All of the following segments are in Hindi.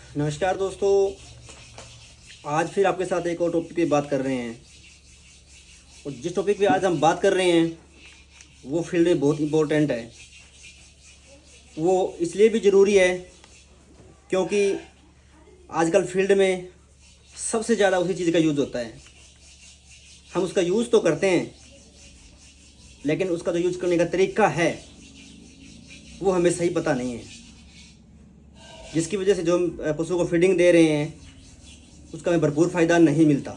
नमस्कार दोस्तों। आज फिर आपके साथ एक और टॉपिक पे बात कर रहे हैं। और जिस टॉपिक पे आज हम बात कर रहे हैं वो फील्ड में बहुत इम्पोर्टेंट है। वो इसलिए भी ज़रूरी है क्योंकि आजकल फील्ड में सबसे ज़्यादा उसी चीज़ का यूज़ होता है। हम उसका यूज़ तो करते हैं लेकिन उसका जो यूज़ करने का तरीका है वो हमें सही पता नहीं है, जिसकी वजह से जो हम पशु को फीडिंग दे रहे हैं उसका हमें भरपूर फ़ायदा नहीं मिलता,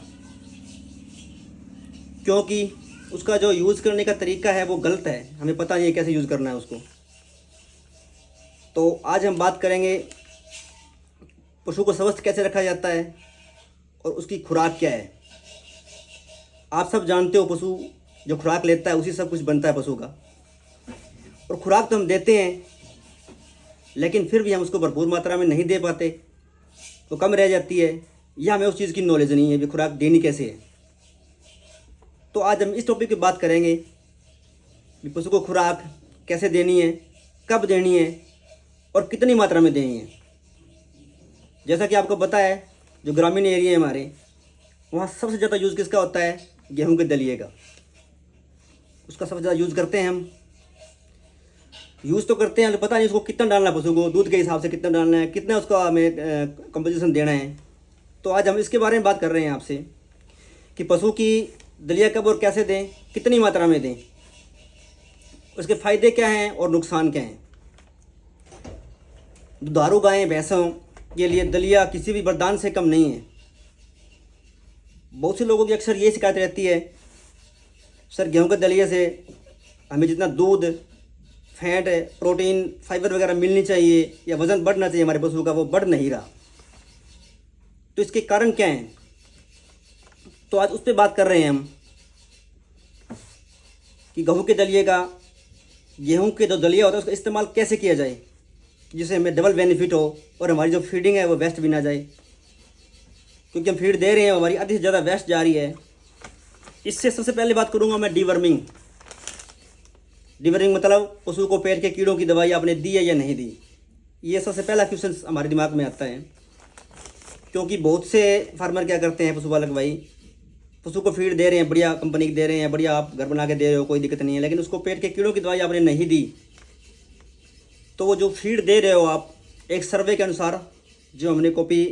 क्योंकि उसका जो यूज़ करने का तरीका है वो गलत है। हमें पता नहीं है कैसे यूज़ करना है उसको। तो आज हम बात करेंगे पशु को स्वस्थ कैसे रखा जाता है और उसकी खुराक क्या है। आप सब जानते हो पशु जो खुराक लेता है उसी सब कुछ बनता है पशु का। और खुराक तो हम देते हैं लेकिन फिर भी हम उसको भरपूर मात्रा में नहीं दे पाते, तो कम रह जाती है, या हमें उस चीज़ की नॉलेज नहीं है कि खुराक देनी कैसे है। तो आज हम इस टॉपिक पे बात करेंगे कि पशु को खुराक कैसे देनी है, कब देनी है और कितनी मात्रा में देनी है। जैसा कि आपको पता है जो ग्रामीण एरिया है हमारे, वहाँ सबसे ज़्यादा यूज़ किसका होता है? गेहूं के दलिए का। उसका सबसे ज़्यादा यूज़ करते हैं हम। यूज़ तो करते हैं तो पता नहीं उसको कितना डालना है, पशु को दूध के हिसाब से कितना डालना है, कितना उसका हमें कंपोजिशन देना है। तो आज हम इसके बारे में बात कर रहे हैं आपसे कि पशु की दलिया कब और कैसे दें, कितनी मात्रा में दें, उसके फ़ायदे क्या हैं और नुकसान क्या हैं। दुधारू गायें भैंसों के लिए दलिया किसी भी वरदान से कम नहीं है। बहुत से लोगों की अक्सर ये शिकायत रहती है, सर गेहूं के दलिए से हमें जितना दूध, फैट, प्रोटीन, फाइबर वगैरह मिलनी चाहिए या वज़न बढ़ना चाहिए हमारे पशु का, वो बढ़ नहीं रहा। तो इसके कारण क्या हैं? तो आज उस पर बात कर रहे हैं हम कि गेहूं के दलिए का, गेहूं के जो दलिया होता है उसका इस्तेमाल कैसे किया जाए जिससे हमें डबल बेनिफिट हो और हमारी जो फीडिंग है वो वेस्ट भी ना जाए। क्योंकि हम फीड दे रहे हैं, हमारी आधी से ज़्यादा वेस्ट जा रही है। इससे सबसे पहले बात करूंगा मैं डीवर्मिंग। डीवर्मिंग मतलब पशु को पेट के कीड़ों की दवाई आपने दी है या नहीं दी। ये सबसे पहला क्वेश्चन हमारे दिमाग में आता है, क्योंकि बहुत से फार्मर क्या करते हैं, पशुपालक भाई, पशु को फीड दे रहे हैं, बढ़िया कंपनी की दे रहे हैं, बढ़िया आप घर बना के दे रहे हो, कोई दिक्कत नहीं है, लेकिन उसको पेट के कीड़ों की दवाई आपने नहीं दी। तो वो जो फीड दे रहे हो आप, एक सर्वे के अनुसार जो हमने कॉपी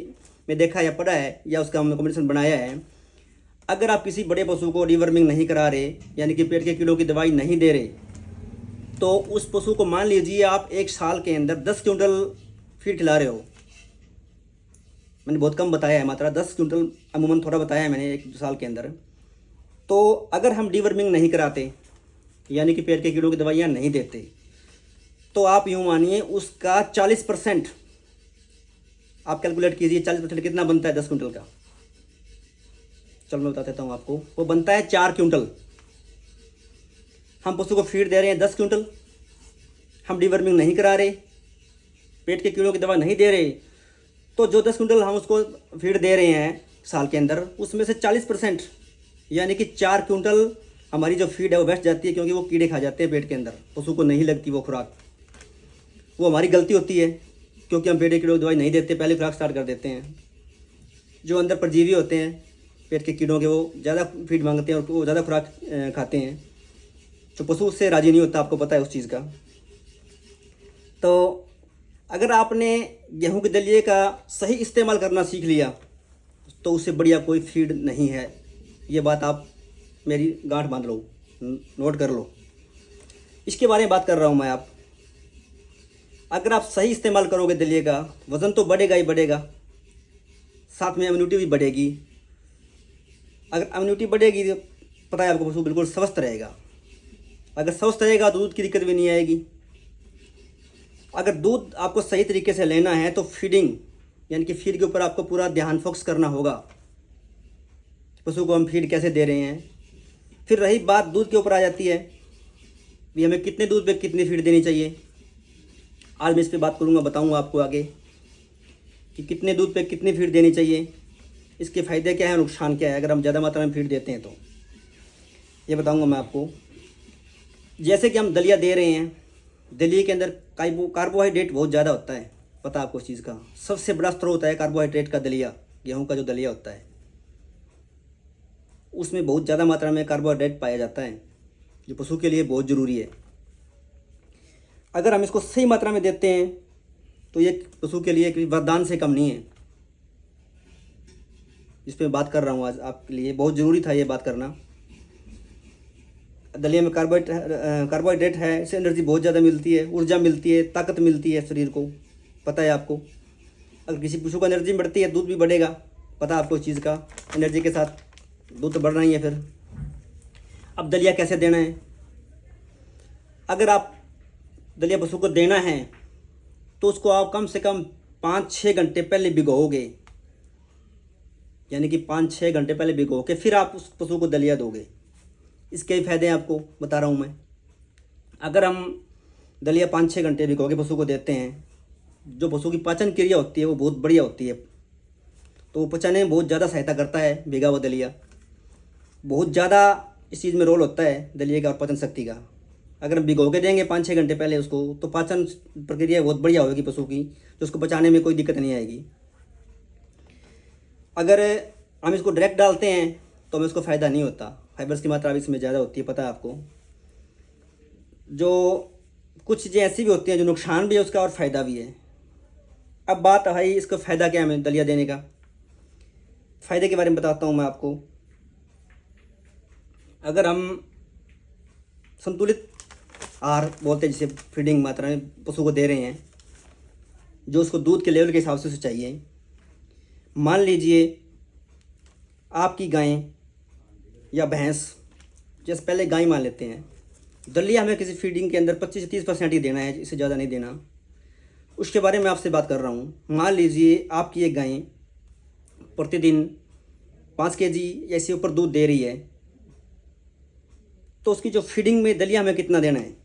में देखा या पढ़ा है या उसका हमने कॉम्बिनेशन बनाया है, अगर आप किसी बड़े पशु को डीवर्मिंग नहीं करा रहे यानी कि पेट के कीड़ों की दवाई नहीं दे रहे, तो उस पशु को मान लीजिए आप एक साल के अंदर 10 क्विंटल फीड खिला रहे हो। मैंने बहुत कम बताया है मात्रा, 10 क्विंटल अमूमन थोड़ा बताया है मैंने एक साल के अंदर। तो अगर हम डीवर्मिंग नहीं कराते यानी कि पेट के कीड़ों की दवाइयाँ नहीं देते, तो आप यूँ मानिए उसका 40% आप कैलकुलेट कीजिए। 40% कितना बनता है 10 क्विंटल का? चलो मैं बता देता हूँ आपको। वो बनता है 4 क्विंटल। हम पशु को फीड दे रहे हैं 10 क्विंटल, हम डीवर्मिंग नहीं करा रहे, पेट के कीड़ों की दवा नहीं दे रहे, तो जो 10 क्विंटल हम उसको फीड दे रहे हैं साल के अंदर, उसमें से 40% यानी कि 4 क्विंटल हमारी जो फीड है वो वेस्ट जाती है, क्योंकि वो कीड़े खा जाते हैं पेट के अंदर, पशु को नहीं लगती वो खुराक। वो हमारी गलती होती है क्योंकि हम पेट के कीड़ों की दवाई नहीं देते, पहले खुराक स्टार्ट कर देते हैं। जो अंदर परजीवी होते हैं पेट के कीड़ों के, वो ज़्यादा फीड मांगते हैं और वो ज़्यादा खुराक खाते हैं, तो पशु उससे राज़ी नहीं होता, आपको पता है उस चीज़ का। तो अगर आपने गेहूं के दलिए का सही इस्तेमाल करना सीख लिया तो उससे बढ़िया कोई फीड नहीं है। ये बात आप मेरी गांठ बांध लो, नोट कर लो। इसके बारे में बात कर रहा हूँ मैं। आप अगर आप सही इस्तेमाल करोगे दलिए का, वज़न तो बढ़ेगा ही बढ़ेगा, साथ में इम्यूनिटी भी बढ़ेगी। अगर इम्यूनिटी बढ़ेगी तो पता है आपको पशु बिल्कुल स्वस्थ रहेगा। अगर स्वस्थ रहेगा तो दूध की दिक्कत भी नहीं आएगी। अगर दूध आपको सही तरीके से लेना है तो फीडिंग यानी कि फीड के ऊपर आपको पूरा ध्यान फोकस करना होगा। पशु को हम फीड कैसे दे रहे हैं। फिर रही बात दूध के ऊपर आ जाती है, भी हमें कितने दूध पे कितनी फीड देनी चाहिए। आज मैं इस पर बात करूँगा, बताऊँगा आपको आगे कि कितने दूध पे कितनी फीड देनी चाहिए, इसके फ़ायदे क्या हैं, नुकसान क्या है अगर हम ज़्यादा मात्रा में फीड देते हैं। तो ये बताऊँगा मैं आपको। जैसे कि हम दलिया दे रहे हैं, दलिए के अंदर कार्बोहाइड्रेट बहुत ज़्यादा होता है। पता आपको इस चीज़ का। सबसे बड़ा स्रोत है कार्बोहाइड्रेट का दलिया, गेहूं का जो दलिया होता है उसमें बहुत ज़्यादा मात्रा में कार्बोहाइड्रेट पाया जाता है, जो पशु के लिए बहुत ज़रूरी है। अगर हम इसको सही मात्रा में देते हैं तो ये पशु के लिए एक वरदान से कम नहीं है। जिस पे बात कर रहा हूँ आज आपके लिए, बहुत ज़रूरी था ये बात करना। दलिया में कार्बोहाइड्रेट है, इससे एनर्जी बहुत ज़्यादा मिलती है, ऊर्जा मिलती है, ताकत मिलती है शरीर को, पता है आपको। अगर किसी पशु का एनर्जी बढ़ती है दूध भी बढ़ेगा, पता है आपको इस चीज़ का। एनर्जी के साथ दूध तो बढ़ना ही है। फिर अब दलिया कैसे देना है? अगर आप दलिया पशु को देना है तो उसको आप कम से कम 5-6 घंटे पहले भिगोओगे, यानी कि 5-6 घंटे पहले भिगो के फिर आप उस पशु को दलिया दोगे। इसके ही फायदे आपको बता रहा हूँ मैं। अगर हम दलिया 5-6 घंटे भिगो के पशु को देते हैं, जो पशु की पाचन क्रिया होती है वो बहुत बढ़िया होती है, तो वो पचाने में बहुत ज़्यादा सहायता करता है। भिगा हुआ दलिया बहुत ज़्यादा इस चीज़ में रोल होता है दलिया का और पाचन शक्ति का। अगर हम भिगो के देंगे 5-6 घंटे पहले उसको, तो पाचन प्रक्रिया बहुत बढ़िया होगी पशु की, तो उसको पचाने में कोई दिक्कत नहीं आएगी। अगर हम इसको डायरेक्ट डालते हैं तो हमें इसको फ़ायदा नहीं होता, फाइबर्स की मात्रा भी इसमें ज़्यादा होती है, पता है आपको। जो कुछ चीज़ें ऐसी भी होती हैं जो नुकसान भी है उसका और फ़ायदा भी है। अब बात है इसका फ़ायदा क्या है हमें दलिया देने का। फ़ायदे के बारे में बताता हूँ मैं आपको। अगर हम संतुलित आहार बोलते हैं जिसे फीडिंग मात्रा में पशु को दे रहे हैं, जो उसको दूध के लेवल के हिसाब से उसे चाहिए। मान लीजिए आपकी गाय या भैंस, जैसे पहले गाय मान लेते हैं, दलिया हमें किसी फीडिंग के अंदर 25 से 30% ही देना है, इससे ज़्यादा नहीं देना। उसके बारे में आपसे बात कर रहा हूँ। मान लीजिए आपकी एक गाय प्रतिदिन 5 kg या इससे ऊपर दूध दे रही है, तो उसकी जो फीडिंग में दलिया हमें कितना देना है,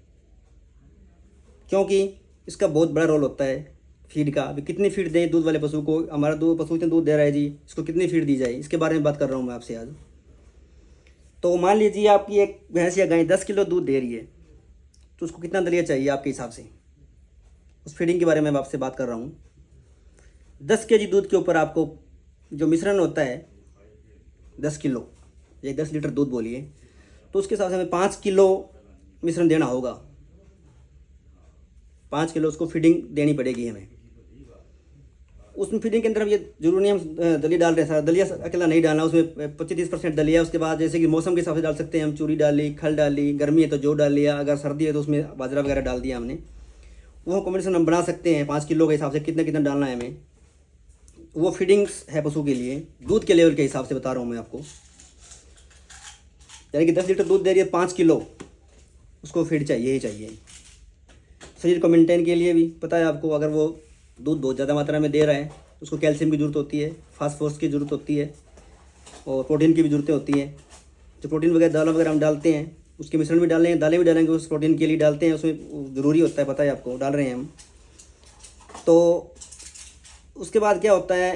क्योंकि इसका बहुत बड़ा रोल होता है फीड का। अभी कितनी फीड दें दूध वाले पशु को, हमारा पशु इतना दूध दे रहा है जी, इसको कितनी फीड दी जाए, इसके बारे में बात कर रहा हूँ मैं आपसे आज। तो मान लीजिए आपकी एक भैंस या गाय 10 किलो दूध दे रही है, तो उसको कितना दलिया चाहिए आपके हिसाब से, उस फीडिंग के बारे में मैं आपसे बात कर रहा हूँ। 10 kg दूध के ऊपर आपको जो मिश्रण होता है 10 किलो या 10 लीटर दूध बोलिए, तो उसके हिसाब से हमें 5 किलो मिश्रण देना होगा। 5 किलो उसको फीडिंग देनी पड़ेगी हमें। उसमें फीडिंग के अंदर हम ये जरूरी नहीं हम दलिया डाल रहे हैं, सारा दलिया अकेला नहीं डालना, उसमें 25-30% दलिया। उसके बाद जैसे कि मौसम के हिसाब से डाल सकते हैं हम, चूरी डाली, खल डाली, गर्मी है तो जौ डाल लिया, अगर सर्दी है तो उसमें बाजरा वगैरह डाल दिया हमने। वो कॉम्बिनेशन हम बना सकते हैं 5 किलो के हिसाब से कितना कितना डालना है हमें। वो फीडिंग्स है पशु के लिए, दूध के लेवल के हिसाब से बता रहा हूँ मैं आपको। यानी कि 10 लीटर दूध दे रही है, 5 किलो उसको फीड चाहिए ही चाहिए। शरीर को मेंटेन के लिए भी पता है आपको, अगर वो दूध बहुत ज़्यादा मात्रा में दे रहा है तो उसको कैल्शियम की ज़रूरत होती है, फास्फोरस की ज़रूरत होती है और प्रोटीन की भी ज़रूरतें होती हैं। जो प्रोटीन वगैरह दालें वगैरह हम डालते हैं, उसके मिश्रण भी डालेंगे, दालें भी डालेंगे, उस प्रोटीन के लिए डालते हैं, उसमें ज़रूरी होता है, पता है आपको, डाल रहे हैं हम। तो उसके बाद क्या होता है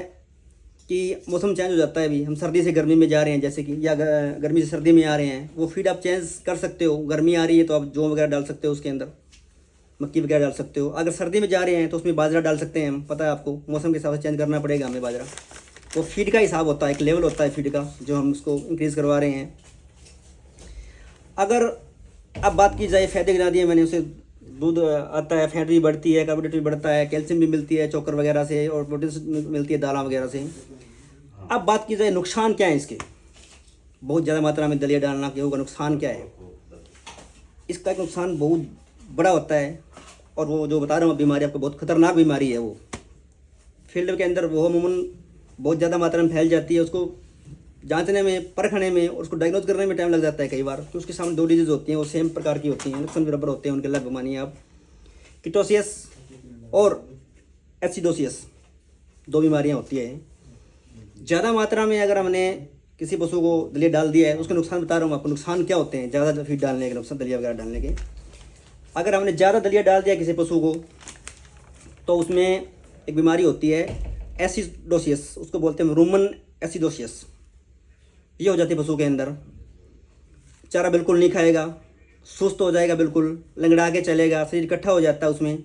कि मौसम चेंज हो जाता है। अभी हम सर्दी से गर्मी में जा रहे हैं जैसे कि, या गर्मी से सर्दी में आ रहे हैं, वो फीड आप चेंज कर सकते हो। गर्मी आ रही है तो आप जौ वगैरह डाल सकते हो, उसके अंदर मक्की वगैरह डाल सकते हो। अगर सर्दी में जा रहे हैं तो उसमें बाजरा डाल सकते हैं हम, पता है आपको, मौसम के हिसाब से चेंज करना पड़ेगा हमें बाजरा। वो फीड का हिसाब होता है, एक लेवल होता है फीड का जो हम उसको इंक्रीज़ करवा रहे हैं। अगर अब बात की जाए फायदे गिना दिए मैंने, उसे दूध आता है, फैट भी बढ़ती है, कार्बोहाइड्रेट भी बढ़ता है, कैल्शियम भी मिलती है चोकर वगैरह से, और प्रोटीन मिलती है दालों वगैरह से। अब बात की जाए नुकसान क्या है इसके, बहुत ज़्यादा मात्रा में दलिया डालना गेहूं का नुकसान क्या है। इसका एक नुकसान बहुत बड़ा होता है, और वो जो बता रहा हूँ बीमारी आपको बहुत ख़तरनाक बीमारी है। वो फील्ड के अंदर वो अमूमन बहुत ज़्यादा मात्रा में फैल जाती है। उसको जांचने में, परखने में और उसको डायग्नोज करने में टाइम लग जाता है कई बार, तो उसके सामने 2 डिजीज़ होती हैं, वो सेम प्रकार की होती हैं, लक्षण बराबर होते हैं उनके, अलग मानिए आप। कीटोसिस और एसिडोसिस 2 बीमारियाँ होती हैं। ज़्यादा मात्रा में अगर हमने किसी पशु को दलिया डाल दिया है, उसके नुकसान बता रहा हूँ आपको। नुकसान क्या होते हैं ज़्यादा फीड डालने के, नुकसान दलिया वगैरह डालने के। अगर हमने ज़्यादा दलिया डाल दिया किसी पशु को, तो उसमें एक बीमारी होती है एसिडोसिस, उसको बोलते हैं रूमन एसिडोसिस। ये हो जाती है पशु के अंदर। चारा बिल्कुल नहीं खाएगा, सुस्त हो जाएगा, बिल्कुल लंगड़ा के चलेगा, शरीर इकट्ठा हो जाता है उसमें,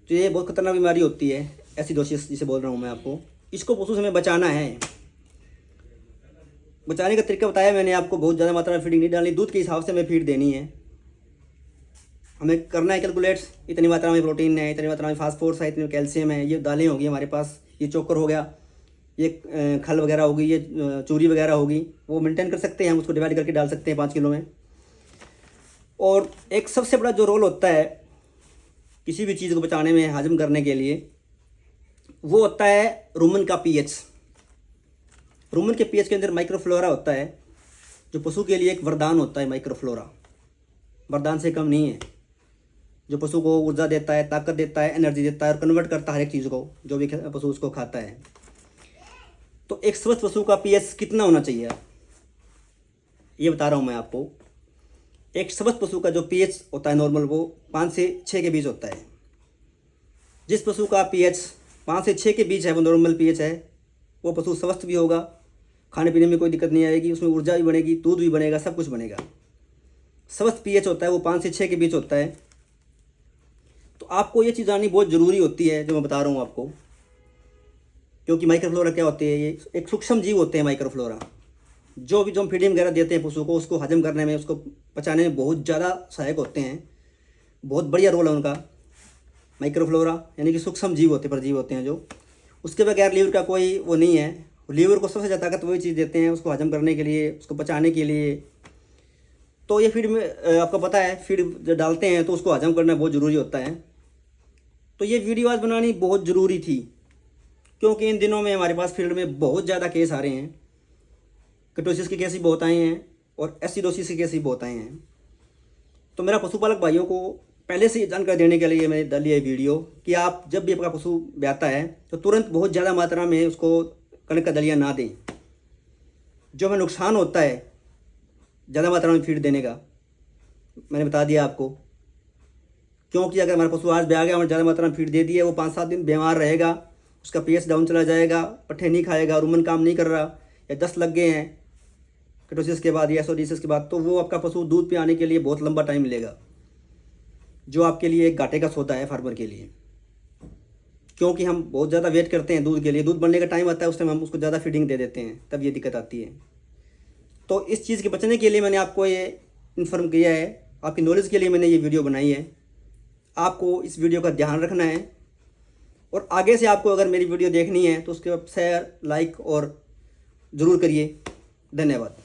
तो ये बहुत खतरनाक बीमारी होती है एसिडोसिस जिसे बोल रहा हूँ मैं आपको। इसको पशु से हमें बचाना है। बचाने का तरीका बताया मैंने आपको। बहुत ज़्यादा मात्रा में फीडिंग नहीं डालनी, दूध के हिसाब से हमें फीड देनी है। हमें करना है कैलकुलेट्स, इतनी मात्रा में प्रोटीन है, इतनी मात्रा में फास्फोर्स है, इतनी कैल्शियम है, ये दालें होगी हमारे पास, ये चोकर हो गया, ये खल वगैरह होगी, ये चूरी वगैरह होगी, वो मेंटेन कर सकते हैं हम, उसको डिवाइड करके डाल सकते हैं 5 किलो में। और एक सबसे बड़ा जो रोल होता है किसी भी चीज़ को बचाने में, हजम करने के लिए, वो होता है रुमन का पीएच। रुमन के पीएच के अंदर माइक्रोफ्लोरा होता है, जो पशु के लिए एक वरदान होता है। माइक्रोफ्लोरा वरदान से कम नहीं है, जो पशु को ऊर्जा देता है, ताकत देता है, एनर्जी देता है और कन्वर्ट करता है हर एक चीज़ को, जो भी पशु उसको खाता है। तो एक स्वस्थ पशु का पीएच कितना होना चाहिए ये बता रहा हूँ मैं आपको। एक स्वस्थ पशु का जो पीएच होता है नॉर्मल, वो 5 से 6 के बीच होता है। जिस पशु का पीएच 5 से 6 के बीच है, वो नॉर्मल पीएच है, वो पशु स्वस्थ भी होगा, खाने पीने में कोई दिक्कत नहीं आएगी, उसमें ऊर्जा भी बनेगी, दूध भी बनेगा, सब कुछ बनेगा। स्वस्थ पीएच होता है वो 5 से 6 के बीच होता है। तो आपको ये चीज़ जाननी बहुत ज़रूरी होती है जो मैं बता रहा हूँ आपको, क्योंकि माइक्रोफ्लोरा क्या होते हैं, ये एक सूक्ष्म जीव होते हैं। माइक्रोफ्लोरा जो भी जो हम फीडिंग वगैरह देते हैं पशु को, उसको हजम करने में, उसको पचाने में बहुत ज़्यादा सहायक होते हैं। बहुत बढ़िया रोल है उनका। माइक्रोफ्लोरा यानी कि सूक्ष्म जीव होते हैं, परजीव होते हैं जो, उसके बगैर लीवर का कोई वो नहीं है। लीवर को सबसे ज़्यादा ताकत वही चीज़ देते हैं, उसको हजम करने के लिए, उसको पचाने के लिए। तो ये फीड में आपको पता है, फीड जब डालते हैं तो उसको हजम करना बहुत ज़रूरी होता है। तो ये वीडियो आज बनानी बहुत ज़रूरी थी, क्योंकि इन दिनों में हमारे पास फील्ड में बहुत ज़्यादा केस आ रहे हैं। कीटोसिस के केस भी बहुत आए हैं और एसिडोसिस के केस भी बहुत आए हैं। तो मेरा पशुपालक भाइयों को पहले से जानकारी देने के लिए मैंने डाली है वीडियो कि आप जब भी आपका पशु ब्याता है तो तुरंत बहुत ज़्यादा मात्रा में उसको कणक का दलिया ना दें। जो हमें नुकसान होता है ज़्यादा मात्रा में फीड देने का, मैंने बता दिया आपको। क्योंकि अगर हमारा पशु आज ब्याह गया और ज़्यादा मात्रा में फीड दे दी है, वो 5-7 दिन बीमार रहेगा, उसका पीएच डाउन चला जाएगा, पट्ठे नहीं खाएगा, रुमन काम नहीं कर रहा, या दस्त लग गए हैं कीटोसिस के बाद या एसिडोसिस के बाद, तो वो आपका पशु दूध पे आने के लिए बहुत लंबा टाइम लेगा, जो आपके लिए एक घाटे का सौदा है फार्मर के लिए। क्योंकि हम बहुत ज़्यादा वेट करते हैं दूध के लिए, दूध बनने का टाइम आता है, उस टाइम हम उसको ज़्यादा फीडिंग दे देते हैं, तब ये दिक्कत आती है। तो इस चीज़ के बचने के लिए मैंने आपको ये इन्फॉर्म किया है, आपकी नॉलेज के लिए मैंने ये वीडियो बनाई है। आपको इस वीडियो का ध्यान रखना है, और आगे से आपको अगर मेरी वीडियो देखनी है तो उसके शेयर, लाइक और ज़रूर करिए। धन्यवाद।